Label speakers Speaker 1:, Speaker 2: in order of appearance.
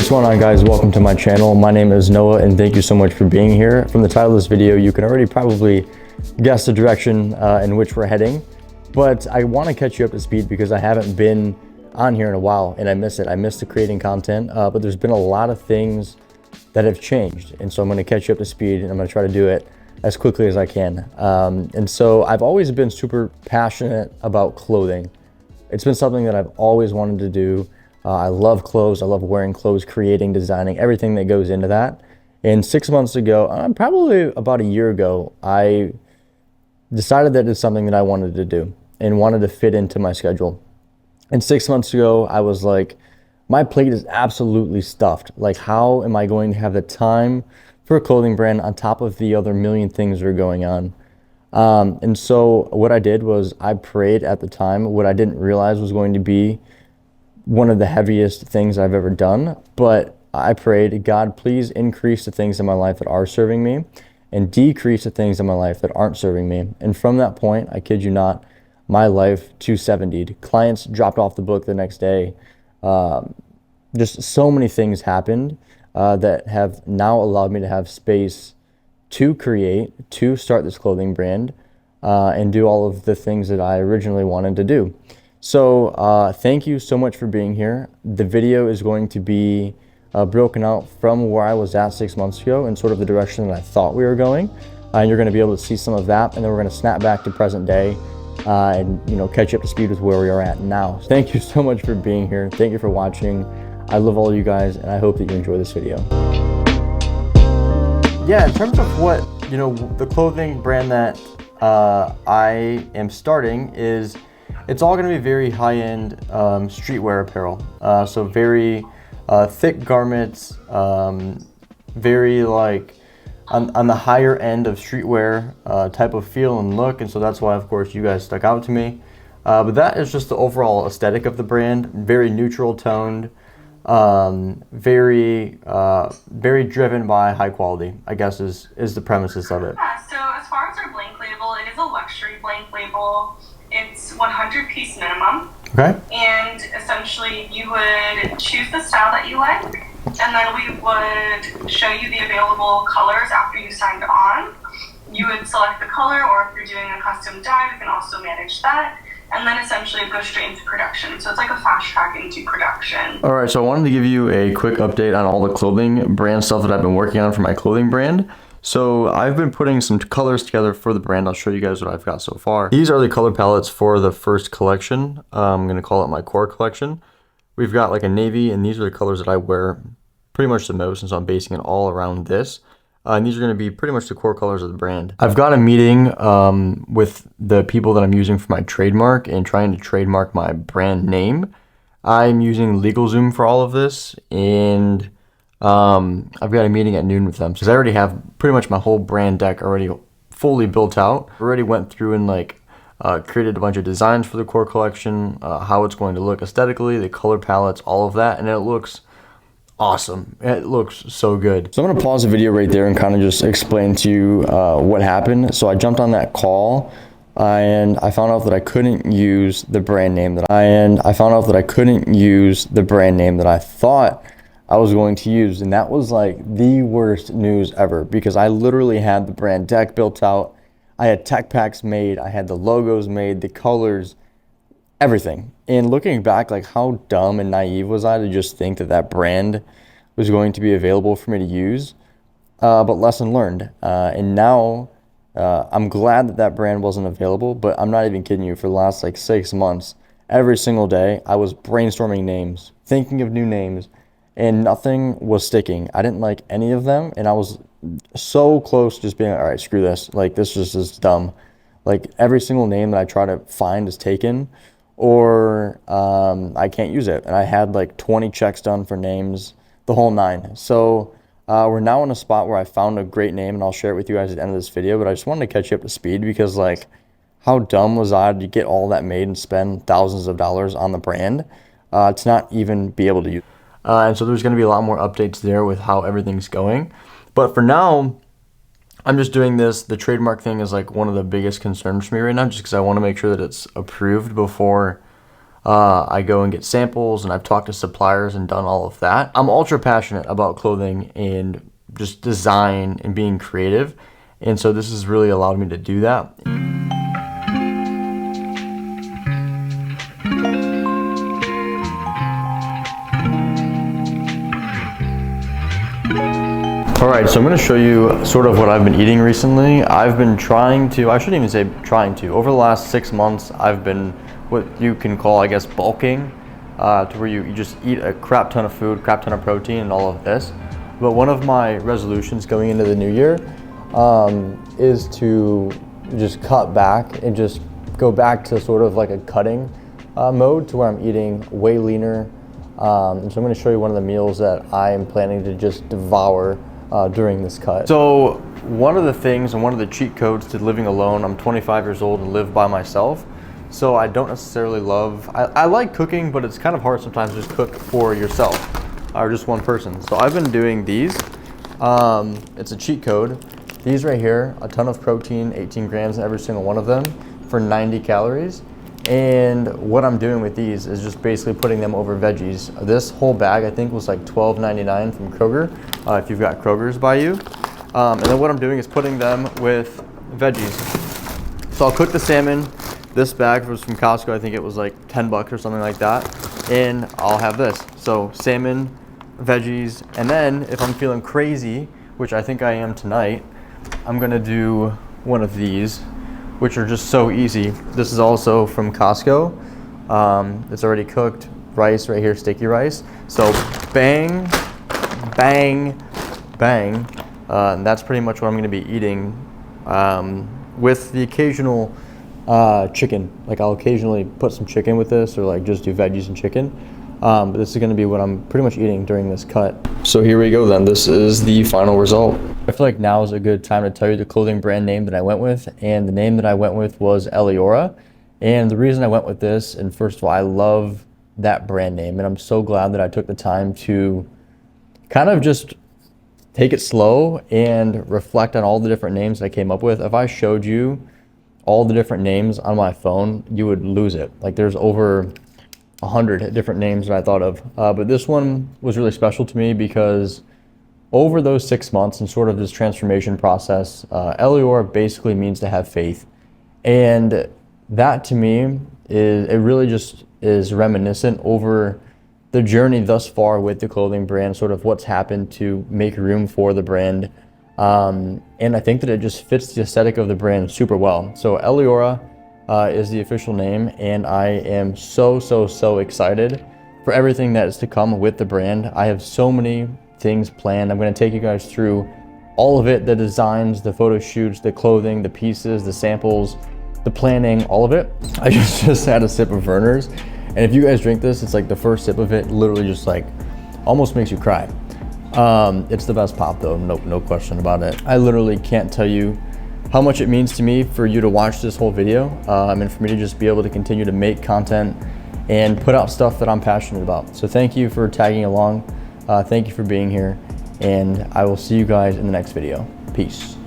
Speaker 1: What's going on, guys? Welcome to my channel. My name is Noah and thank you so much for being here. From the title of this video, you can already probably guess the direction in which we're heading, but I want to catch you up to speed because I haven't been on here in a while and I miss it. I miss the creating content, but there's been a lot of things that have changed, and so I'm going to catch you up to speed and I'm going to try to do it as quickly as I can. And so I've always been super passionate about clothing. It's been something that I've always wanted to do. I love clothes. I love wearing clothes, creating, designing, everything that goes into that. And 6 months ago, probably about a year ago, I decided that it's something that I wanted to do and wanted to fit into my schedule. And 6 months ago, I was like, my plate is absolutely stuffed. Like, how am I going to have the time for a clothing brand on top of the other million things that are going on? And so what I did was I prayed at the time, what I didn't realize was going to be one of the heaviest things I've ever done. But I prayed, God, please increase the things in my life that are serving me and decrease the things in my life that aren't serving me. And from that point, I kid you not, my life 270'd. Clients dropped off the book the next day. Just so many things happened that have now allowed me to have space to create, to start this clothing brand, and do all of the things that I originally wanted to do. So thank you so much for being here. The video is going to be broken out from where I was at 6 months ago and sort of the direction that I thought we were going. And you're going to be able to see some of that, and then we're going to snap back to present day and catch you up to speed with where we are at now. Thank you so much for being here. Thank you for watching. I love all of you guys, and I hope that you enjoy this video. Yeah, in terms of what, the clothing brand that I am starting is, it's all going to be very high-end streetwear apparel. So very thick garments, very like on the higher end of streetwear type of feel and look. And so that's why, of course, you guys stuck out to me. But that is just the overall aesthetic of the brand. Very neutral toned, very driven by high quality, I guess is the premises of it.
Speaker 2: Yeah, so as far as our blank label, it is a luxury blank label. It's 100 piece minimum. Okay. And essentially you would choose the style that you like, and then we would show you the available colors after you signed on. You would select the color, or if you're doing a custom dye, we can also manage that. And then essentially it goes straight into production. So it's like a fast track into production. All
Speaker 1: right, so I wanted to give you a quick update on all the clothing brand stuff that I've been working on for my clothing brand. So I've been putting some colors together for the brand. I'll show you guys what I've got so far. These are the color palettes for the first collection. I'm gonna call it my core collection. We've got like a navy, and these are the colors that I wear pretty much the most, and so I'm basing it all around this. And these are going to be pretty much the core colors of the brand. I've got a meeting with the people that I'm using for my trademark and trying to trademark my brand name. I'm using LegalZoom for all of this, and I've got a meeting at noon with them because I already have pretty much my whole brand deck already fully built out. I already went through and created a bunch of designs for the core collection, how it's going to look aesthetically, the color palettes, all of that, and it looks awesome. It looks so good. So I'm going to pause the video right there and kind of just explain to you what happened. So I jumped on that call and I found out that I couldn't use the brand name that I thought I was going to use. And that was like the worst news ever, because I literally had the brand deck built out. I had tech packs made. I had the logos made, the colors, everything. And looking back, like, how dumb and naive was I to just think that that brand was going to be available for me to use. But lesson learned. And now I'm glad that that brand wasn't available, but I'm not even kidding you. For the last 6 months, every single day, I was brainstorming names, thinking of new names, and nothing was sticking. I didn't like any of them, and I was so close to just being like, all right, screw this. Like, this just is dumb. Like, every single name that I try to find is taken, or I can't use it. And I had 20 checks done for names, the whole nine. So we're now in a spot where I found a great name, and I'll share it with you guys at the end of this video. But I just wanted to catch you up to speed because, how dumb was I to get all that made and spend thousands of dollars on the brand to not even be able to use it. And so there's going to be a lot more updates there with how everything's going. But for now, I'm just doing this. The trademark thing is one of the biggest concerns for me right now, just because I want to make sure that it's approved before I go and get samples, and I've talked to suppliers and done all of that. I'm ultra passionate about clothing and just design and being creative. And so this has really allowed me to do that. All right, so I'm gonna show you sort of what I've been eating recently. I've been trying to, I shouldn't even say trying to, over the last 6 months, I've been what you can call, I guess, bulking, to where you just eat a crap ton of food, crap ton of protein and all of this. But one of my resolutions going into the new year is to just cut back and just go back to sort of like a cutting mode, to where I'm eating way leaner. And so I'm gonna show you one of the meals that I am planning to just devour during this cut. So one of the things and one of the cheat codes to living alone, I'm 25 years old and live by myself. So I don't necessarily love, I like cooking, but it's kind of hard sometimes to just cook for yourself or just one person. So I've been doing these. It's a cheat code. These right here, a ton of protein, 18 grams in every single one of them for 90 calories. And what I'm doing with these is just basically putting them over veggies. This whole bag, I think, was like $12.99 from Kroger, if you've got Kroger's by you. And then what I'm doing is putting them with veggies. So I'll cook the salmon. This bag was from Costco. I think it was like 10 bucks or something like that. And I'll have this. So salmon, veggies, and then if I'm feeling crazy, which I think I am tonight, I'm gonna do one of these, which are just so easy. This is also from Costco. It's already cooked rice right here, sticky rice. So bang, bang, bang. And that's pretty much what I'm gonna be eating, with the occasional chicken. Like I'll occasionally put some chicken with this, or like just do veggies and chicken. But this is gonna be what I'm pretty much eating during this cut. So here we go then, this is the final result. I feel like now is a good time to tell you the clothing brand name that I went with, and the name that I went with was Eliora. And the reason I went with this, and first of all, I love that brand name, and I'm so glad that I took the time to kind of just take it slow and reflect on all the different names that I came up with. If I showed you all the different names on my phone, you would lose it. Like there's over 100 different names that I thought of. But this one was really special to me because over those 6 months and sort of this transformation process, Eliora basically means to have faith. And that to me is, it really just is reminiscent over the journey thus far with the clothing brand, sort of what's happened to make room for the brand. And I think that it just fits the aesthetic of the brand super well. So Eliora is the official name, and I am so excited for everything that is to come with the brand. I have so many things planned. I'm going to take you guys through all of it, the designs, the photo shoots, the clothing, the pieces, the samples, the planning, all of it. I just had a sip of Verner's, and if you guys drink this, it's like the first sip of it literally just like almost makes you cry. It's the best pop though, no question about it. I literally can't tell you how much it means to me for you to watch this whole video, and for me to just be able to continue to make content and put out stuff that I'm passionate about. So thank you for tagging along. Thank you for being here, and I will see you guys in the next video. Peace.